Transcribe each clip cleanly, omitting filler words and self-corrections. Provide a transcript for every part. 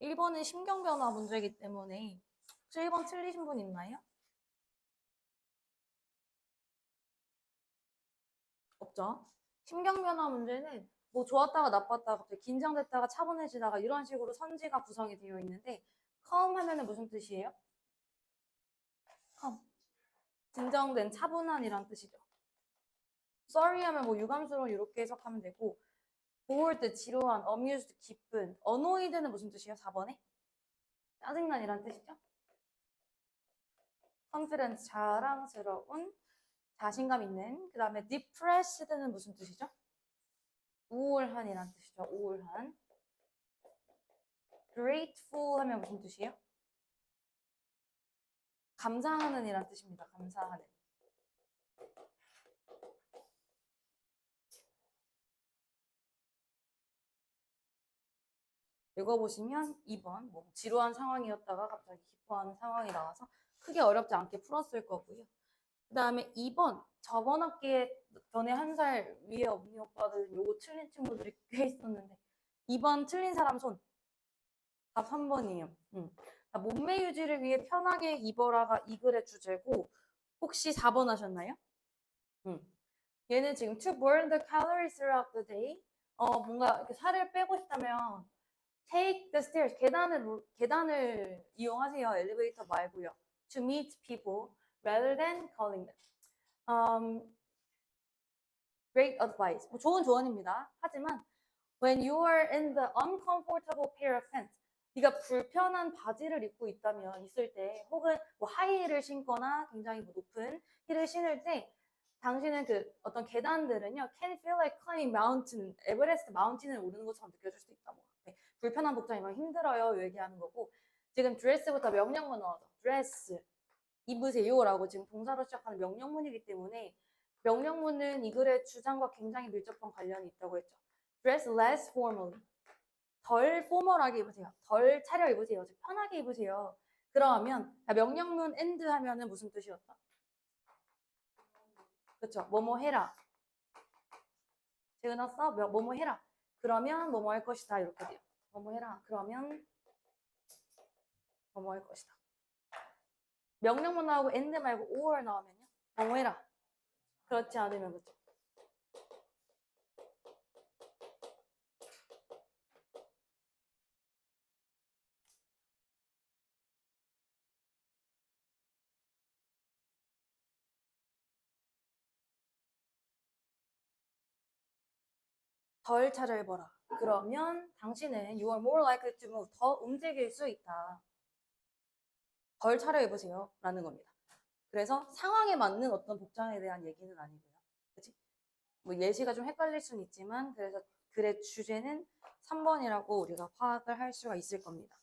1번은 심경변화 문제이기 때문에 혹시 1번 틀리신 분 있나요? 없죠. 심경변화 문제는 뭐 좋았다가 나빴다가 갑자기 긴장됐다가 차분해지다가 이런 식으로 선지가 구성이 되어 있는데 calm 하면은 무슨 뜻이에요? calm. 진정된 차분한이란 뜻이죠. sorry 하면 뭐 유감스러운 이렇게 해석하면 되고 bored 지루한, amused 기쁜, annoyed는 무슨 뜻이에요? 4번에? 짜증난이란 뜻이죠. confident 자랑스러운, 자신감 있는. 그 다음에 depressed는 무슨 뜻이죠? 우울한이란 뜻이죠. 우울한. grateful 하면 무슨 뜻이에요? 감사하는 이란 뜻입니다. 감사하는. 읽어보시면 2번 뭐 지루한 상황이었다가 갑자기 기뻐하는 상황이 나와서 크게 어렵지 않게 풀었을 거고요. 그 다음에 2번 저번 학기에 전에 한 살 위에 언니 오빠들 요거 틀린 친구들이 꽤 있었는데 2번 틀린 사람 손. 답 3번이에요. 몸매 유지를 위해 편하게 입어라가 이 글의 주제고 혹시 4번 하셨나요? 얘는 지금 to burn the calories throughout the day. 뭔가 이렇게 살을 빼고 싶다면 take the stairs. 계단을 이용하세요. 엘리베이터 말고요. To meet people rather than calling them. Great advice. 뭐 좋은 조언입니다. 하지만 when you are in the uncomfortable pair of pants, 네가 불편한 바지를 입고 있을 때 혹은 뭐 하이힐을 신거나 굉장히 뭐 높은 힐을 신을 때 당신은 그 어떤 계단들은요 can feel like climbing mountain, 에베레스트 마운틴을 오르는 것처럼 느껴질 수 있다. 뭐 네, 불편한 복장이면 힘들어요 얘기하는 거고 지금 드레스부터 명령문 나와서 드레스 입으세요라고 지금 동사로 시작하는 명령문이기 때문에 명령문은 이 글의 주장과 굉장히 밀접한 관련이 있다고 했죠. Dress less formally. 덜 포멀하게 입으세요. 덜 차려입으세요. 즉 편하게 입으세요. 그러면 명령문 and 하면은 무슨 뜻이었다? 그렇죠. 뭐뭐 해라. 재은았어? 뭐뭐 해라. 그러면 뭐뭐 할 것이다. 이렇게 돼요. 뭐뭐 해라. 그러면 뭐뭐 할 것이다. 명령문 나오고 and 말고 or 나오면요. 뭐뭐 해라. 그렇지 않으면 그렇죠. 덜 차려입어라. 그러면 당신은 you are more likely to move. 더 움직일 수 있다. 덜 차려입으세요. 라는 겁니다. 그래서 상황에 맞는 어떤 복장에 대한 얘기는 아니고요. 그치? 뭐 예시가 좀 헷갈릴 수는 있지만 그래서 글의 주제는 3번이라고 우리가 파악을 할 수가 있을 겁니다.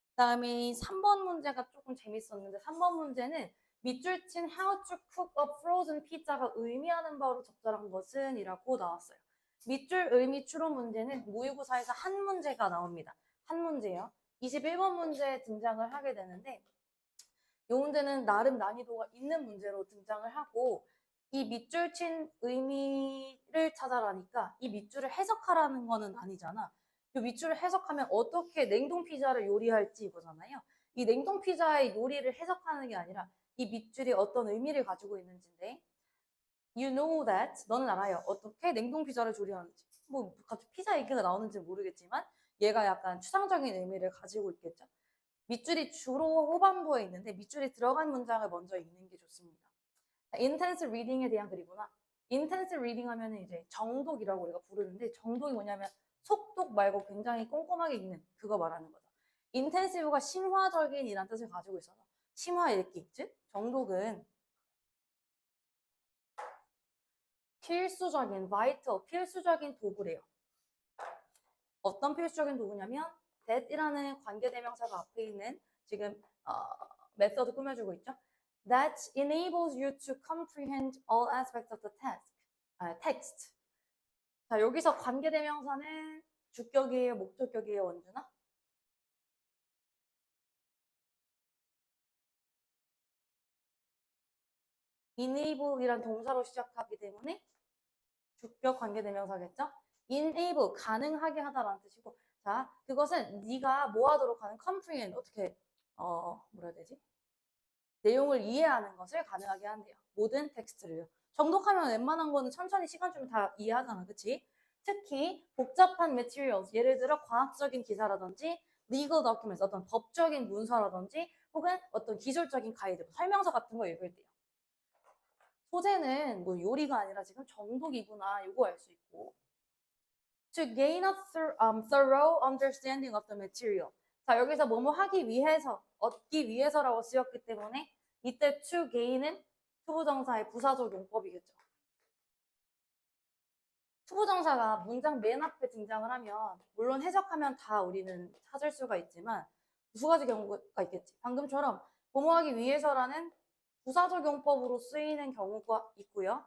그 다음에 3번 문제가 조금 재밌었는데 3번 문제는 밑줄 친 how to cook a frozen pizza가 의미하는 바로 적절한 것은 이라고 나왔어요. 밑줄 의미 추론 문제는 모의고사에서 한 문제가 나옵니다. 한 문제요. 21번 문제에 등장을 하게 되는데 이 문제는 나름 난이도가 있는 문제로 등장을 하고 이 밑줄 친 의미를 찾아라니까 이 밑줄을 해석하라는 거는 아니잖아. 이 밑줄을 해석하면 어떻게 냉동 피자를 요리할지 이거잖아요. 이 냉동 피자의 요리를 해석하는 게 아니라 이 밑줄이 어떤 의미를 가지고 있는지인데 You know that 너는 알아요. 어떻게 냉동 피자를 조리하는지. 뭐 갑자기 피자 얘기가 나오는지 모르겠지만 얘가 약간 추상적인 의미를 가지고 있겠죠. 밑줄이 주로 후반부에 있는데 밑줄이 들어간 문장을 먼저 읽는 게 좋습니다. intense reading에 대한 글이구나. intense reading 하면 이제 정독이라고 우리가 부르는데 정독이 뭐냐면 속독 말고 굉장히 꼼꼼하게 읽는 그거 말하는 거죠. intensive가 심화적인 이란 뜻을 가지고 있어서 심화 읽기, 즉 정독은 필수적인, vital, 필수적인 도구래요. 어떤 필수적인 도구냐면 that이라는 관계대명사가 앞에 있는 지금 메서드 꾸며주고 있죠. That enables you to comprehend all aspects of the text. 자, 여기서 관계대명사는 주격이에요, 목적격이에요, 원준아? enable이란 동사로 시작하기 때문에 주격 관계대명사겠죠? enable, 가능하게 하다라는 뜻이고 자, 그것은 네가 뭐 하도록 하는 comprehend, 어떻게, 뭐라 해야 되지? 내용을 이해하는 것을 가능하게 한대요. 모든 텍스트를요. 정독하면 웬만한 거는 천천히 시간 주면 다 이해하잖아. 그치? 특히 복잡한 materials, 예를 들어 과학적인 기사라든지 legal documents, 어떤 법적인 문서라든지 혹은 어떤 기술적인 가이드, 설명서 같은 거 읽을 때요. 소재는 뭐 요리가 아니라 지금 정독이구나, 이거 알 수 있고. To gain a thorough understanding of the material. 자, 여기서 뭐뭐 하기 위해서, 얻기 위해서라고 쓰였기 때문에 이때 to gain은 투부정사의 부사적 용법이겠죠. 투부정사가 문장 맨 앞에 등장을 하면 물론 해석하면 다 우리는 찾을 수가 있지만 두 가지 경우가 있겠지. 방금처럼 뭐뭐 하기 위해서라는 부사적 용법으로 쓰이는 경우가 있고요.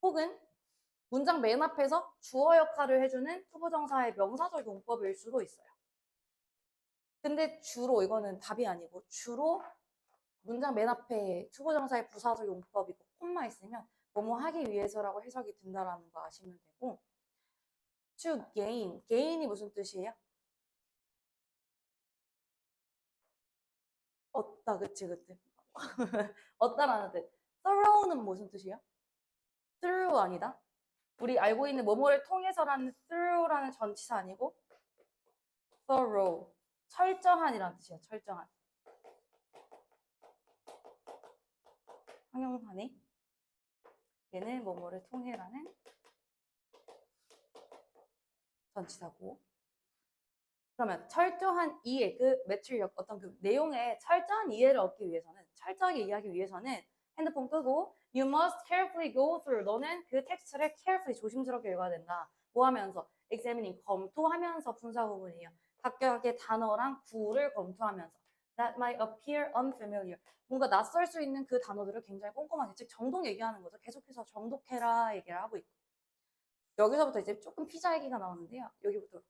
혹은 문장 맨 앞에서 주어 역할을 해주는 투부정사의 명사적 용법일 수도 있어요. 근데 주로 이거는 답이 아니고 주로 문장 맨 앞에 투부정사의 부사적 용법이고 콤마 있으면 뭐뭐 하기 위해서라고 해석이 된다라는 거 아시면 되고 to gain, gain이 무슨 뜻이에요? 얻다, 그치, 그치. 얻다라는 뜻. thorough는 무슨 뜻이에요? through 아니다? 우리 알고 있는 뭐뭐를 통해서라는 through라는 전치사 아니고 thorough, 철저한이라는 뜻이에요. 철저한. 형용사네. 얘는 뭐뭐를 통해라는 전치사고. 그러면 철저한 이해, 그 매출력, 어떤 그 내용의 철저한 이해를 얻기 위해서는, 철저하게 이해하기 위해서는 핸드폰 끄고 You must carefully go through. 너는 그 텍스트를 carefully, 조심스럽게 읽어야 된다. 뭐 하면서? examining, 검토하면서 분사 부분이에요. 각각의 단어랑 구를 검토하면서 That might appear unfamiliar. 뭔가 낯설 수 있는 그 단어들을 굉장히 꼼꼼하게, 즉 정독 얘기하는 거죠. 계속해서 정독해라 얘기를 하고 있고. 여기서부터 이제 조금 피자 얘기가 나오는데요. 여기부터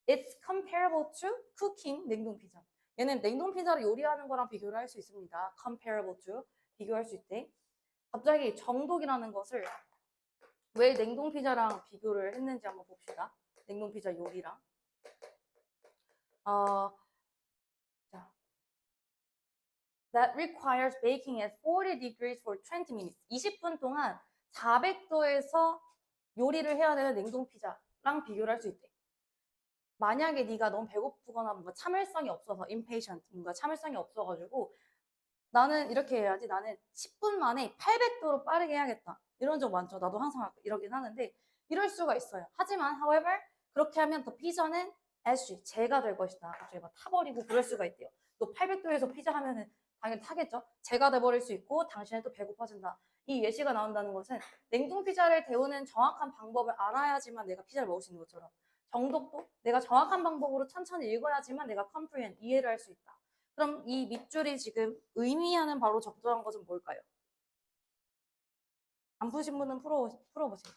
It's comparable to cooking, 냉동 피자. 얘는 냉동 피자를 요리하는 거랑 비교를 할 수 있습니다. comparable to, 비교할 수 있대. 갑자기 정독이라는 것을 왜 냉동 피자랑 비교를 했는지 한번 봅시다. 냉동 피자 요리랑. 자, That requires baking at 40 degrees for 20 minutes. 20분 동안 400도에서 요리를 해야 되는 냉동 피자랑 비교를 할 수 있대. 만약에 네가 너무 배고프거나 뭔가 참을성이 없어서 impatient, 뭔가 참을성이 없어가지고 나는 이렇게 해야지, 나는 10분 만에 800도로 빠르게 해야겠다, 이런 적 많죠. 나도 항상 이러긴 하는데 이럴 수가 있어요. 하지만 however 그렇게 하면 더 피자는 SG, 제가 될 것이다. 갑자기 막 타버리고 그럴 수가 있대요. 또 800도에서 피자 하면은 당연히 타겠죠. 제가 돼버릴 수 있고 당신은 또 배고파진다. 이 예시가 나온다는 것은 냉동 피자를 데우는 정확한 방법을 알아야지만 내가 피자를 먹을 수 있는 것처럼 정독도 내가 정확한 방법으로 천천히 읽어야지만 내가 comprehend, 이해를 할 수 있다. 그럼 이 밑줄이 지금 의미하는 바로 적절한 것은 뭘까요? 안 푸신 분은 풀어보세요.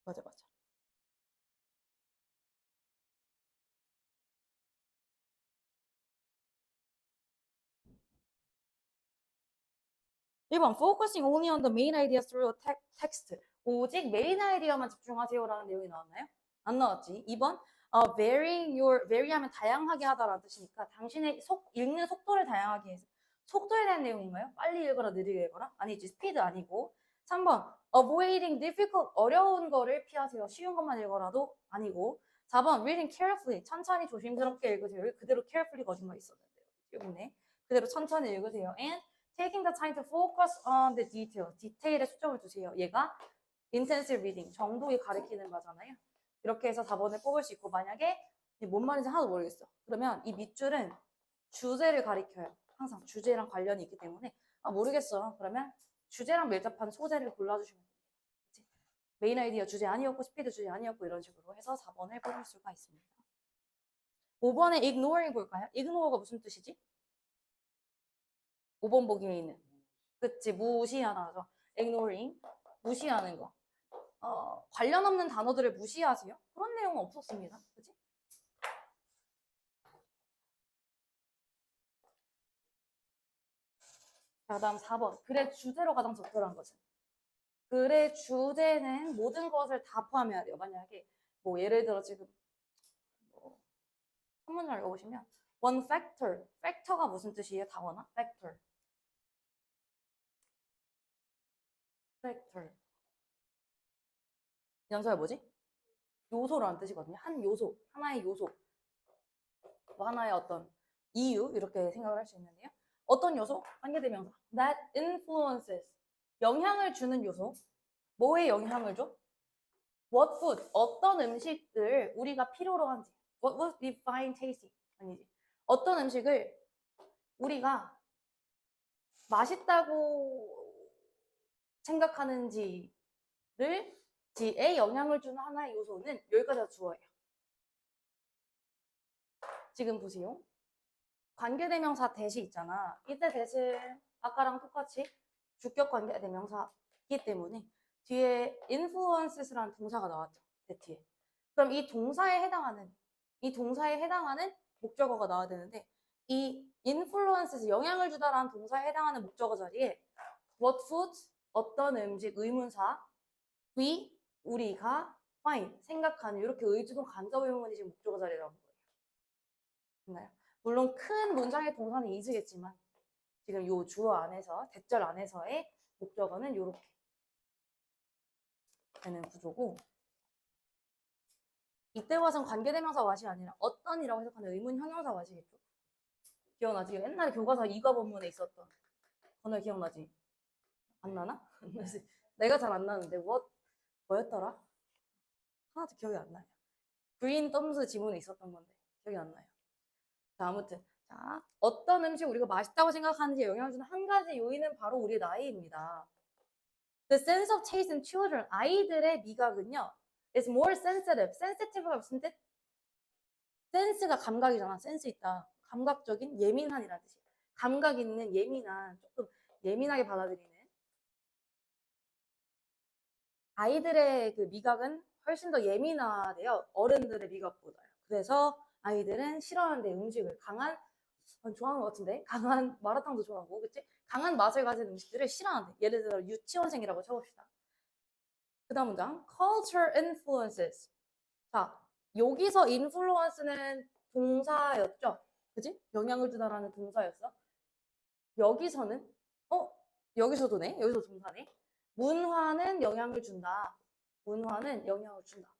맞아, 맞아. 1번 focusing only on the main idea through text. 오직 메인 아이디어만 집중하세요라는 내용이 나왔나요? 안 나왔지. 2번 vary 하면 다양하게 하다라는 뜻이니까 당신의 읽는 속도를 다양하게 해서, 속도에 대한 내용인가요? 빨리 읽어라, 느리게 읽어라? 아니지, 스피드 아니고. 3번 avoiding difficult, 어려운 거를 피하세요. 쉬운 것만 읽어라도 아니고. 4번 reading carefully, 천천히 조심스럽게 읽으세요. 그대로 carefully 거짓말 있었는데요. 여기네. 그대로 천천히 읽으세요. And taking the time to focus on the detail. 디테일에 초점을 두세요. 얘가 intensive reading, 정독이 가리키는 바잖아요. 이렇게 해서 4번을 뽑을 수 있고, 만약에 뭔 말인지 하나도 모르겠어. 그러면 이 밑줄은 주제를 가리켜요. 항상 주제랑 관련이 있기 때문에 모르겠어. 그러면 주제랑 밀접한 소재를 골라주시면 됩니다. 그치? 메인 아이디어 주제 아니었고 스피드 주제 아니었고 이런 식으로 해서 4번을 뽑을 수가 있습니다. 5번에 ignoring 볼까요? ignore가 무슨 뜻이지? 5번 보기에 있는. 그치, 무시하다죠. ignoring, 무시하는 거. 관련 없는 단어들을 무시하세요? 그런 내용은 없었습니다. 그치? 자, 다음 4번. 글의 주제로 가장 적절한 것은? 글의 주제는 모든 것을 다 포함해야 돼요. 만약에 뭐 예를 들어 지금 한 문장 읽어보시면 one factor, factor가 무슨 뜻이에요? 단어나? factor. factor. 연서가 뭐지? 요소라는 뜻이거든요. 한 요소, 하나의 요소, 뭐 하나의 어떤 이유 이렇게 생각을 할 수 있는데요. 어떤 요소? 관계대명사. That influences. 영향을 주는 요소. 뭐에 영향을 줘? What food? 어떤 음식을 우리가 필요로 한지. What would we find tasty? 아니지. 어떤 음식을 우리가 맛있다고 생각하는지를 지에 영향을 주는 하나의 요소는 여기까지가 주어예요. 지금 보세요. 관계대명사 대시 있잖아. 이때 대신 아까랑 똑같이 주격 관계대명사이기 때문에 뒤에 influences라는 동사가 나왔죠. 대 뒤에. 그럼 이 동사에 해당하는 목적어가 나와야 되는데 이 influences 영향을 주다라는 동사에 해당하는 목적어 자리에 what food 어떤 음식 의문사 we 우리가 find 생각하는 이렇게 의주동 간접 의문이 지금 목적어 자리라는 거예요. 됐나요? 물론 큰 문장의 동사는 is겠지만 지금 요 주어 안에서 대절 안에서의 목적어는 이렇게 되는 구조고 이때 와선 관계대명사 왓이 아니라 어떤이라고 해석하는 의문 형용사 왓이겠죠. 기억나지? 옛날에 교과서 이과 본문에 있었던 건너 기억나지? 안 나나? 내가 잘 안 나는데 뭐였더라? 하나도 기억이 안 나요. green thumbs 지문에 있었던 건데 기억이 안 나요. 자, 아무튼 자, 어떤 음식 우리가 맛있다고 생각하는지 영향을 주는 한 가지 요인은 바로 우리의 나이입니다. The sense of taste in children, 아이들의 미각은요, is more sensitive. sensitive가 무슨 뜻? 센스가 감각이잖아. 센스 있다. 감각적인 예민한이라는 뜻이에요. 감각 있는 예민한, 조금 예민하게 받아들이는 아이들의 그 미각은 훨씬 더 예민하대요. 어른들의 미각보다요. 그래서 아이들은 싫어하는데 음식을 좋아하는 것 같은데? 강한 마라탕도 좋아하고, 그치? 강한 맛을 가진 음식들을 싫어하는데. 예를 들어 유치원생이라고 쳐봅시다. 그 다음 문장. Culture influences. 자, 여기서 influence는 동사였죠? 그치? 영향을 주다라는 동사였어. 여기서는, 여기서도네? 여기서 동사네? 문화는 영향을 준다. 문화는 영향을 준다.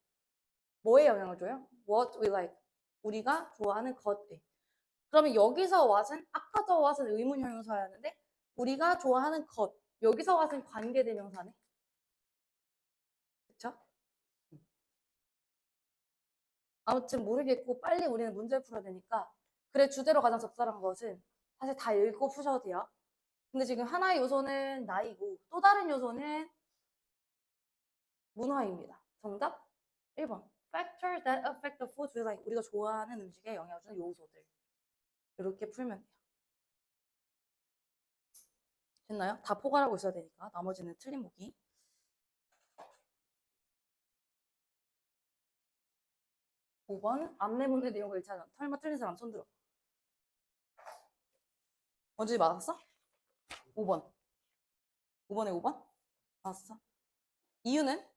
뭐에 영향을 줘요? What we like. 우리가 좋아하는 것에. 그러면 여기서 what은 아까 저 what은 의문 형용사였는데 우리가 좋아하는 것. 여기서 what은 관계대명사네. 그쵸? 아무튼 모르겠고 빨리 우리는 문제를 풀어야 되니까 그래 주제로 가장 적절한 것은 사실 다 읽고 푸셔도 돼요. 근데 지금 하나의 요소는 나이고 또 다른 요소는 문화입니다. 정답 1번. Factors that affect the food we like. 우리가 좋아하는 음식에 영향을 주는 요소들. 이렇게 풀면 돼요. 됐나요? 다 포괄하고 있어야 되니까 나머지는 틀린 보기. 5번 안내문의 내용을 읽자. 설마 틀린 사람 손 들어. 원준이 맞았어? 5번. 5번에 5번? 맞았어. 이유는?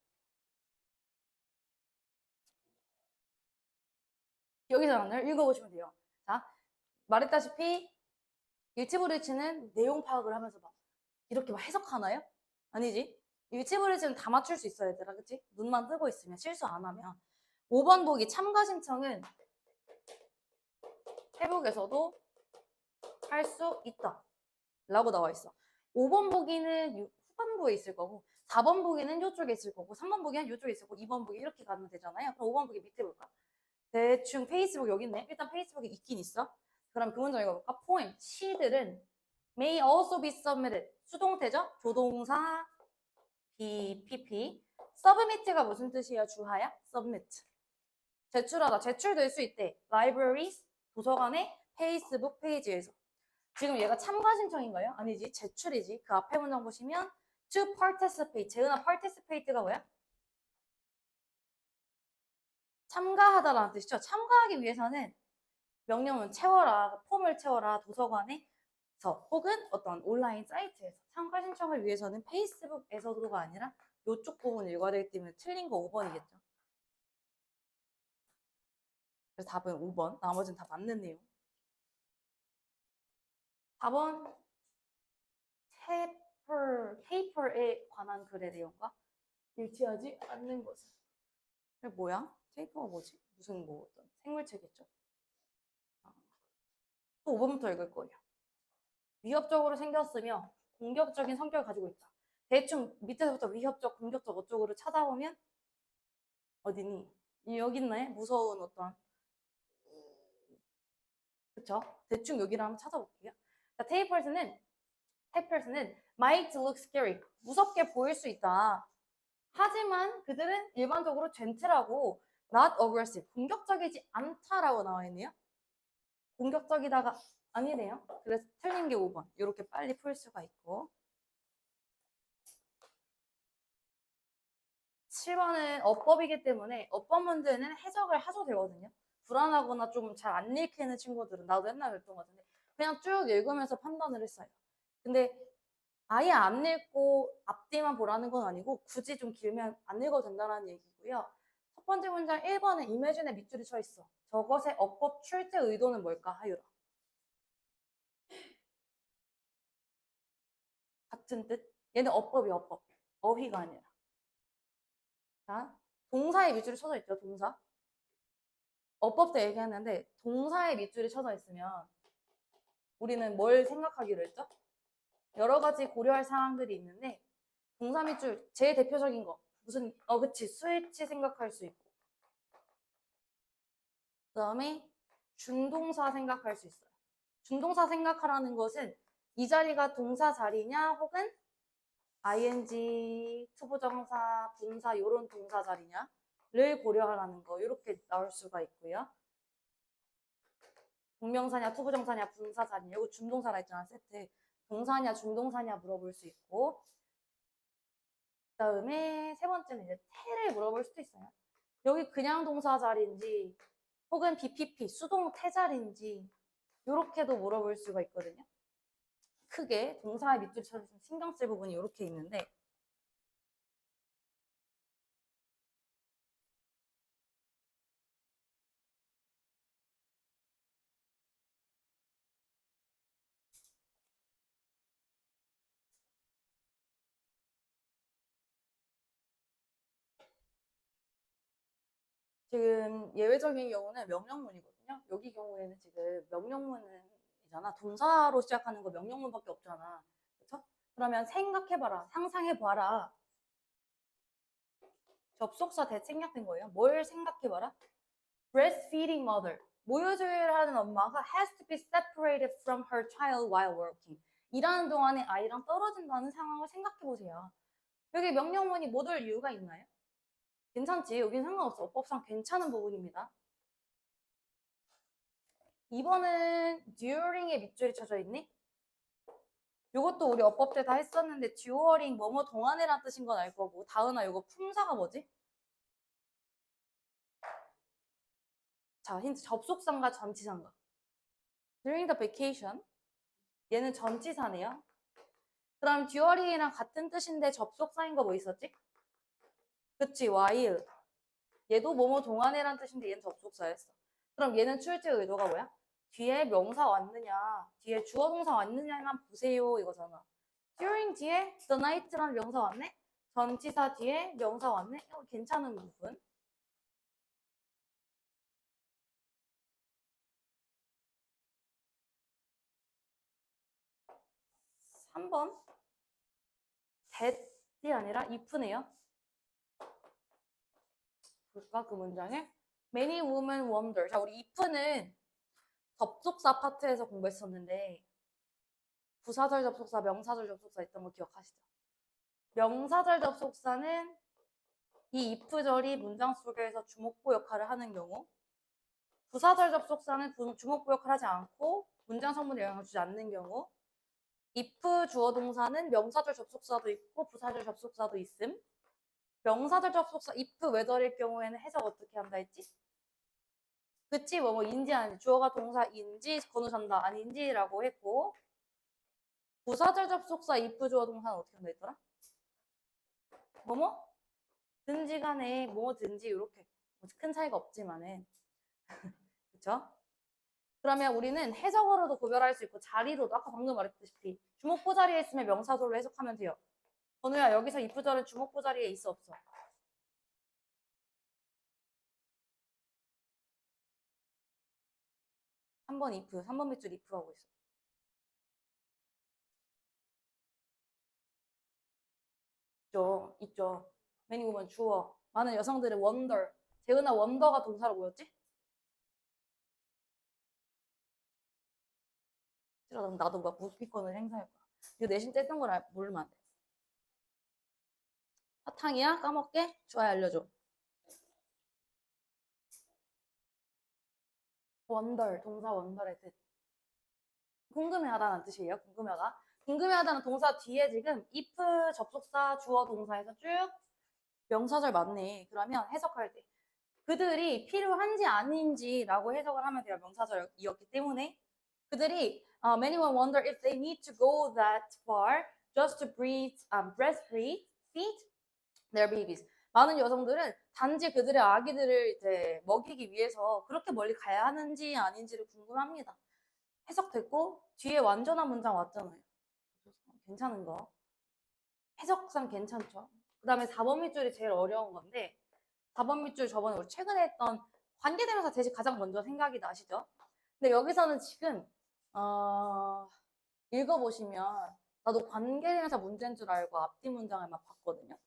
여기서 읽어보시면 돼요. 자, 말했다시피 일치불일치는 내용 파악을 하면서 막 이렇게 막 해석하나요? 아니지. 일치불일치는 다 맞출 수 있어 얘들아. 그치? 눈만 뜨고 있으면 실수 안 하면. 5번 보기 참가 신청은 회복에서도 할 수 있다 라고 나와 있어. 5번 보기는 후반부에 있을 거고 4번 보기는 이쪽에 있을 거고 3번 보기는 이쪽에 있을 거고 2번 보기 이렇게 가면 되잖아요. 그럼 5번 보기 밑에 볼까? 대충 페이스북 여기 있네. 일단 페이스북이 있긴 있어. 그럼 그 문장 읽어볼까? 포인트. 시들은 may also be submitted. 수동태죠? 조동사 BPP. submit가 무슨 뜻이에요? 주하야? submit. 제출하다. 제출될 수 있대. libraries. 도서관의 페이스북 페이지에서. 지금 얘가 참가 신청인가요? 아니지. 제출이지. 그 앞에 문장 보시면 to participate. 재은아 participate가 뭐야? 참가하다라는 뜻이죠. 참가하기 위해서는 명령문 채워라, 폼을 채워라, 도서관에서 혹은 어떤 온라인 사이트에서 참가 신청을 위해서는 페이스북에서도가 아니라 이쪽 부분 읽어야 되기 때문에 틀린 거 5번이겠죠. 그래서 답은 5번. 나머지는 다 맞는 내용. 4번 테이퍼에 관한 글의 내용과 일치하지 않는 것은. 그게 뭐야? 테이퍼가 뭐지? 무슨 뭐 어떤 생물체겠죠? 또 5번부터 읽을 거예요. 위협적으로 생겼으며 공격적인 성격을 가지고 있다. 대충 밑에서부터 위협적, 공격적 어쪽으로 찾아보면 어디니? 여기 있네. 무서운 어떤. 그쵸? 대충 여기를 한번 찾아볼게요. 자, 테이퍼스는 might look scary. 무섭게 보일 수 있다. 하지만 그들은 일반적으로 젠틀하고 not aggressive. 공격적이지 않다라고 나와 있네요. 공격적이다가 아니네요. 그래서 틀린 게 5번. 이렇게 빨리 풀 수가 있고. 7번은 어법이기 때문에 어법 문제는 해석을 하셔도 되거든요. 불안하거나 좀 잘 안 읽히는 친구들은 나도 옛날에 그랬던 것 같은데 그냥 쭉 읽으면서 판단을 했어요. 근데 아예 안 읽고 앞뒤만 보라는 건 아니고 굳이 좀 길면 안 읽어도 된다는 얘기고요. 첫 번째 문장 1번에 이매진의 밑줄이 쳐 있어. 저것의 어법 출제 의도는 뭘까 하유라. 같은 뜻? 얘는 어법이 어법. 어휘가 아니라. 자, 동사의 밑줄이 쳐져 있죠. 동사. 어법도 얘기했는데 동사의 밑줄이 쳐져 있으면 우리는 뭘 생각하기로 했죠? 여러 가지 고려할 사항들이 있는데 동사 밑줄 제일 대표적인 거 무슨 그치 스위치 생각할 수 있고 그 다음에 준동사 생각할 수 있어요. 준동사 생각하라는 것은 이 자리가 동사 자리냐 혹은 ing, 투부정사, 분사 이런 동사 자리냐를 고려하라는 거 이렇게 나올 수가 있고요. 동명사냐, 투부정사냐, 분사 자리냐 이거 준동사라 했잖아 세트. 동사냐, 준동사냐 물어볼 수 있고 그 다음에 세 번째는 이제 태를 물어볼 수도 있어요. 여기 그냥 동사 자리인지 혹은 BPP, 수동 태자리인지 이렇게도 물어볼 수가 있거든요. 크게 동사의 밑줄 쳐서 신경 쓸 부분이 이렇게 있는데 지금 예외적인 경우는 명령문이거든요. 여기 경우에는 지금 명령문이잖아. 동사로 시작하는 거 명령문밖에 없잖아. 그렇죠? 그러면 생각해봐라. 상상해봐라. 접속사 대생략된 거예요. 뭘 생각해봐라? Breastfeeding mother. 모유수유를 하는 엄마가 has to be separated from her child while working. 일하는 동안에 아이랑 떨어진다는 상황을 생각해보세요. 여기 명령문이 못 올 이유가 있나요? 괜찮지? 여긴 상관없어. 어법상 괜찮은 부분입니다. 2번은 during의 밑줄이 쳐져 있니? 이것도 우리 어법 때 다 했었는데 during 뭐뭐 동안에란 뜻인 건 알 거고 다은아 이거 품사가 뭐지? 자 힌트 접속사인가 전치사인가? during the vacation 얘는 전치사네요. 그럼 during이랑 같은 뜻인데 접속사인 거 뭐 있었지? 그치 while 얘도 뭐뭐 동안에란 뜻인데 얘는 접속사였어. 그럼 얘는 출제 의도가 뭐야? 뒤에 명사 왔느냐, 뒤에 주어 동사 왔느냐만 보세요 이거잖아. during 뒤에 the night라는 명사 왔네? 전치사 뒤에 명사 왔네? 괜찮은 부분. 삼 번 that이 아니라 if네요. 볼까 그 문장에? Many women wonder. 자 우리 if는 접속사 파트에서 공부했었는데 부사절 접속사, 명사절 접속사 있던 거 기억하시죠? 명사절 접속사는 이 if절이 문장 속에서 주목보 역할을 하는 경우 부사절 접속사는 주목보 역할을 하지 않고 문장 성분에 영향을 주지 않는 경우 if 주어 동사는 명사절 접속사도 있고 부사절 접속사도 있음. 명사절 접속사 if whether일 경우에는 해석 어떻게 한다 했지? 그치 뭐인지 아닌지 주어가 동사인지 건우선다 아닌지라고 했고 부사절 접속사 if 주어 동사는 어떻게 한다 했더라? 든지 간에 뭐든지 이렇게 큰 차이가 없지만은 그쵸? 그러면 우리는 해석으로도 구별할 수 있고 자리로도 아까 방금 말했다시피 주목부 자리에 있으면 명사절로 해석하면 돼요. 건우야 여기서 if 절은 주목부 자리에 있어 없어? 3번 if, 3번 밑줄 if 하고 있어. 있죠. 있죠. many women 주어. 많은 여성들은 wonder. 재은아 wonder가 동사로 뭐였지? 싫어. 나도 막 무피권을 행사할 거야. 이거 내신 뗐던 걸 모르면 안 돼. 사탕이야? 까먹게? 좋아요 알려줘. wonder. 동사 wonder의 뜻. 궁금해하다는 뜻이에요. 궁금해하다. 궁금해하다는 동사 뒤에 지금 if 접속사 주어 동사에서 쭉 명사절 맞네. 그러면 해석할 때 그들이 필요한지 아닌지라고 해석을 하면 돼요. 명사절이었기 때문에 그들이 many will wonder if they need to go that far just to breastfeed their babies. 많은 여성들은 단지 그들의 아기들을 이제 먹이기 위해서 그렇게 멀리 가야 하는지 아닌지를 궁금합니다. 해석됐고 뒤에 완전한 문장 왔잖아요. 괜찮은 거. 해석상 괜찮죠? 그 다음에 4번 밑줄이 제일 어려운 건데 4번 밑줄 저번에 우리 최근에 했던 관계대명사 대시 가장 먼저 생각이 나시죠? 근데 여기서는 지금 읽어보시면 나도 관계대명사 문제인 줄 알고 앞뒤 문장을 막 봤거든요.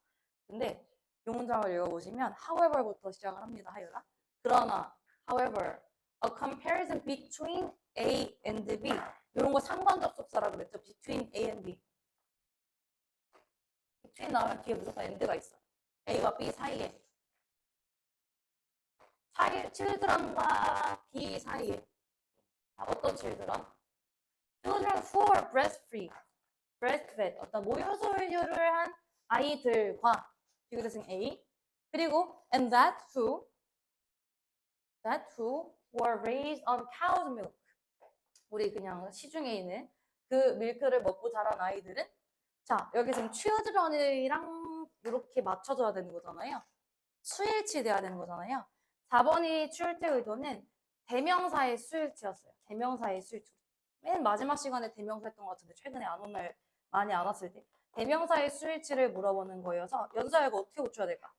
근데 이 문장을 읽어보시면 however부터 시작을 합니다. 하유라. 그러나 however a comparison between A and B 이런 거 상관 접속사라고 그랬죠. between A and B between 나오면 뒤에 무조건 and가 있어요. A와 B 사이에 children과 B 사이에 어떤 children? children who are breastfed 어떤 모유수유를 한 아이들과 비교대칭 A 그리고 and that who were raised on cow's milk 우리 그냥 시중에 있는 그 밀크를 먹고 자란 아이들은 자 여기 지금 children이랑 이렇게 맞춰줘야 되는 거잖아요. 수일치 돼야 되는 거잖아요. 4번이 출제 의도는 대명사의 수일치였어요. 대명사의 수일치. 맨 마지막 시간에 대명사 했던 것 같은데 최근에 안 온 날 많이 안 왔을 때 대명사의 수일치를 물어보는 거여서 연서야 이거 어떻게 고쳐야 될까?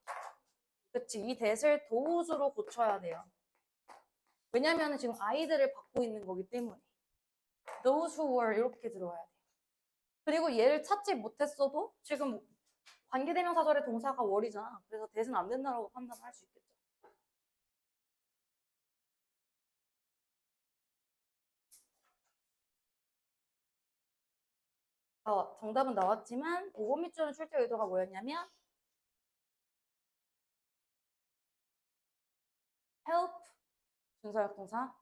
그치 이 대를 도우수로 고쳐야 돼요. 왜냐면 지금 아이들을 받고 있는 거기 때문에 those who were 이렇게 들어와야 돼요. 그리고 얘를 찾지 못했어도 지금 관계대명사절의 동사가 were이잖아. 그래서 대는 안 된다고 판단할 수 있겠죠. 정답은 나왔지만 5번 밑줄은 출제 의도가 뭐였냐면 help 준서역 동사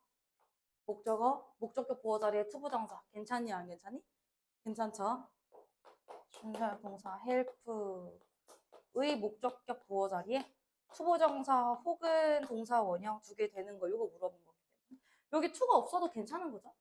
목적어 목적격 보호 자리에 투부정사 괜찮니 안 괜찮니? 괜찮죠? 준서역 동사 help의 목적격 보호 자리에 투부정사 혹은 동사 원형 두 개 되는 거 이거 물어본 거기 때문에 여기 투가 없어도 괜찮은 거죠?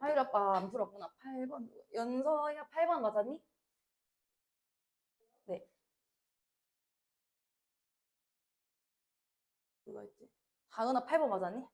하율 안 풀었구나. 8번. 연서야 8번 맞았니? 네. 그거 있지. 다은아 8번 맞았니?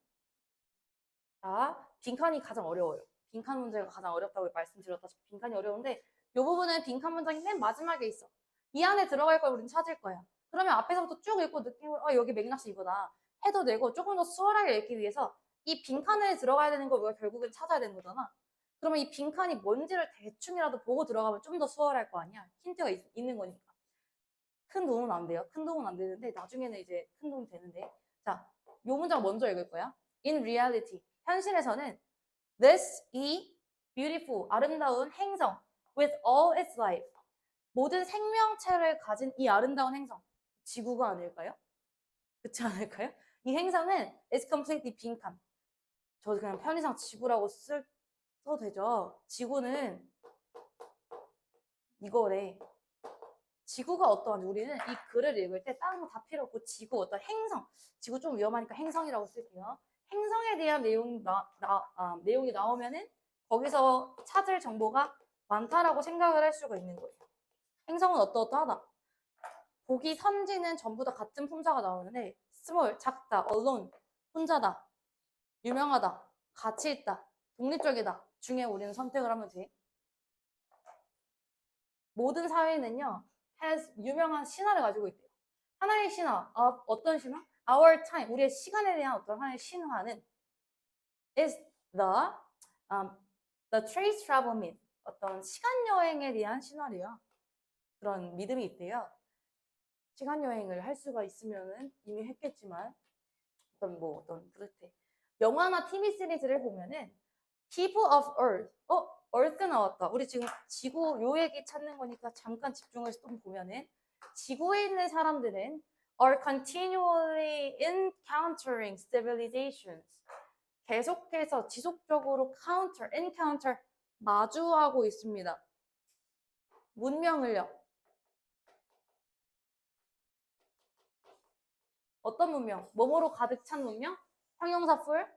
자, 빈칸이 가장 어려워요. 빈칸 문제가 가장 어렵다고 말씀드렸다시피 빈칸이 어려운데 이 부분은 빈칸 문장이 맨 마지막에 있어. 이 안에 들어갈 걸 우린 찾을 거야. 그러면 앞에서부터 쭉 읽고 느낌을 여기 맥락이 이거다 해도 되고 조금 더 수월하게 읽기 위해서 이 빈칸에 들어가야 되는 걸 우리가 결국엔 찾아야 되는 거잖아. 그러면 이 빈칸이 뭔지를 대충이라도 보고 들어가면 좀 더 수월할 거 아니야. 힌트가 있는 거니까. 큰 도움은 안 돼요. 큰 도움은 안 되는데 나중에는 이제 큰 도움이 되는데 자, 요 문장 먼저 읽을 거야. In reality, 현실에서는 this, 이 beautiful, 아름다운 행성 with all its life, 모든 생명체를 가진 이 아름다운 행성, 지구가 아닐까요? 그렇지 않을까요? 이 행성은 is completely 빈칸. 저 그냥 편의상 지구라고 써도 되죠. 지구는 이거래. 지구가 어떠한지 우리는 이 글을 읽을 때 다른 거 다 필요 없고 지구 어떤 행성, 지구 좀 위험하니까 행성이라고 쓸게요. 행성에 대한 내용이 나오면은 거기서 찾을 정보가 많다라고 생각을 할 수가 있는 거예요. 행성은 어떠하다. 보기 선지는 전부 다 같은 품사가 나오는데 small, 작다, alone, 혼자다, 유명하다, 가치 있다, 독립적이다 중에 우리는 선택을 하면 돼. 모든 사회는요, has 유명한 신화를 가지고 있대요. 하나의 신화, 어떤 신화? Our time, 우리의 시간에 대한 어떤 하나의 신화는 is the trace travel myth, 어떤 시간 여행에 대한 신화래요. 그런 믿음이 있대요. 시간 여행을 할 수가 있으면은 이미 했겠지만 어떤 그렇대. 영화나 TV 시리즈를 보면은 People of Earth, Earth 나왔다. 우리 지금 지구 요 얘기 찾는 거니까 잠깐 집중해서 좀 보면은 지구에 있는 사람들은 are continually encountering civilizations. 계속해서 지속적으로 encounter 마주하고 있습니다. 문명을요. 어떤 문명? 뭐뭐로 가득 찬 문명? 형용사 풀?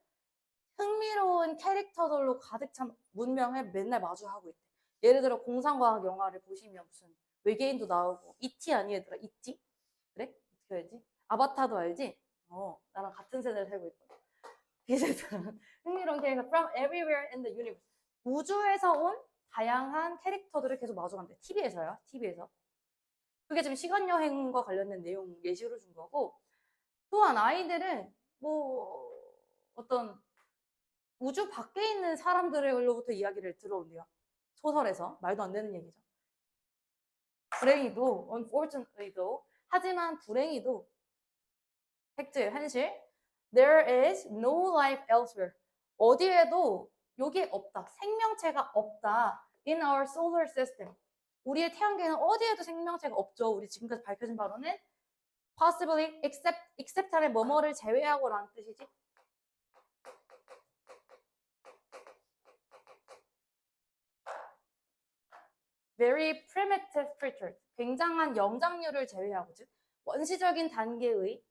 흥미로운 캐릭터들로 가득 찬 문명을 맨날 마주하고 있대. 예를 들어 공상과학 영화를 보시면 무슨 외계인도 나오고 E.T. 아니 얘들아? E.T.? 그래? 어떻게 알지? 아바타도 알지? 나랑 같은 세대를 살고 있거든. 비슷한 흥미로운 캐릭터 from everywhere in the universe. 우주에서 온 다양한 캐릭터들을 계속 마주한대. TV에서요. TV에서. 그게 지금 시간여행과 관련된 내용 예시로 준 거고, 또한 아이들은 뭐 어떤 우주 밖에 있는 사람들로부터 이야기를 들어온대요. 소설에서. 말도 안 되는 얘기죠. 불행히도, unfortunately도, 하지만 불행히도, 팩트, 현실, there is no life elsewhere. 어디에도 여기에 없다. 생명체가 없다. in our solar system. 우리의 태양계는 어디에도 생명체가 없죠. 우리 지금까지 밝혀진 바로는 possibly, except 안에 뭐뭐를 제외하고라는 뜻이지. very primitive creatures, 굉장한 영장류를 제외하고, 즉 원시적인 단계의